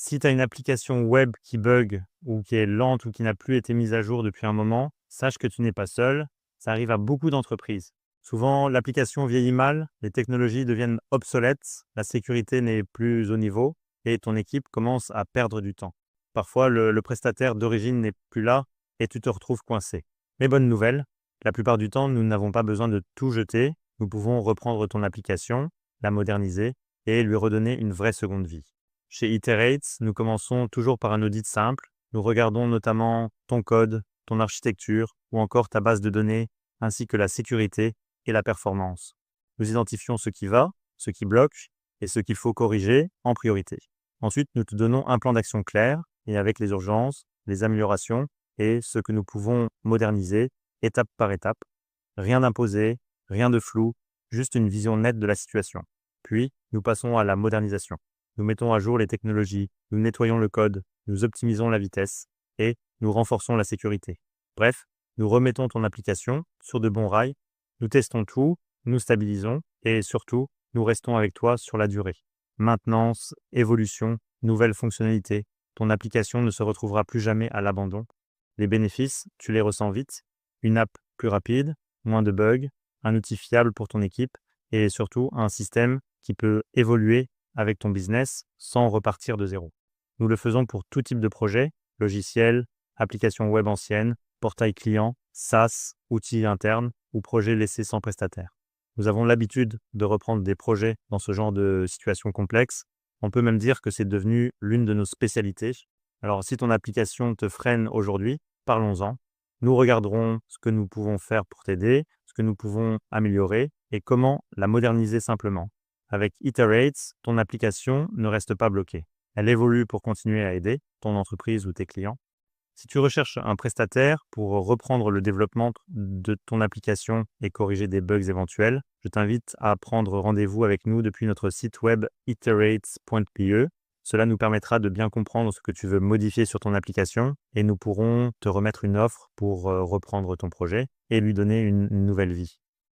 Si tu as une application web qui bug ou qui est lente ou qui n'a plus été mise à jour depuis un moment, sache que tu n'es pas seul. Ça arrive à beaucoup d'entreprises. Souvent, l'application vieillit mal, les technologies deviennent obsolètes, la sécurité n'est plus au niveau et ton équipe commence à perdre du temps. Parfois, le prestataire d'origine n'est plus là et tu te retrouves coincé. Mais bonne nouvelle, la plupart du temps, nous n'avons pas besoin de tout jeter. Nous pouvons reprendre ton application, la moderniser et lui redonner une vraie seconde vie. Chez Iterate, nous commençons toujours par un audit simple. Nous regardons notamment ton code, ton architecture ou encore ta base de données, ainsi que la sécurité et la performance. Nous identifions ce qui va, ce qui bloque et ce qu'il faut corriger en priorité. Ensuite, nous te donnons un plan d'action clair et avec les urgences, les améliorations et ce que nous pouvons moderniser étape par étape. Rien d'imposé, rien de flou, juste une vision nette de la situation. Puis, nous passons à la modernisation. Nous mettons à jour les technologies, nous nettoyons le code, nous optimisons la vitesse et nous renforçons la sécurité. Bref, nous remettons ton application sur de bons rails, nous testons tout, nous stabilisons et surtout, nous restons avec toi sur la durée. Maintenance, évolution, nouvelles fonctionnalités, ton application ne se retrouvera plus jamais à l'abandon. Les bénéfices, tu les ressens vite. Une app plus rapide, moins de bugs, un outil fiable pour ton équipe et surtout un système qui peut évoluer avec ton business sans repartir de zéro. Nous le faisons pour tout type de projet, logiciel, application web ancienne, portail client, SaaS, outils internes ou projets laissés sans prestataire. Nous avons l'habitude de reprendre des projets dans ce genre de situation complexe. On peut même dire que c'est devenu l'une de nos spécialités. Alors si ton application te freine aujourd'hui, parlons-en. Nous regarderons ce que nous pouvons faire pour t'aider, ce que nous pouvons améliorer et comment la moderniser simplement. Avec Iterate, ton application ne reste pas bloquée. Elle évolue pour continuer à aider ton entreprise ou tes clients. Si tu recherches un prestataire pour reprendre le développement de ton application et corriger des bugs éventuels, je t'invite à prendre rendez-vous avec nous depuis notre site web iterates.pe. Cela nous permettra de bien comprendre ce que tu veux modifier sur ton application et nous pourrons te remettre une offre pour reprendre ton projet et lui donner une nouvelle vie.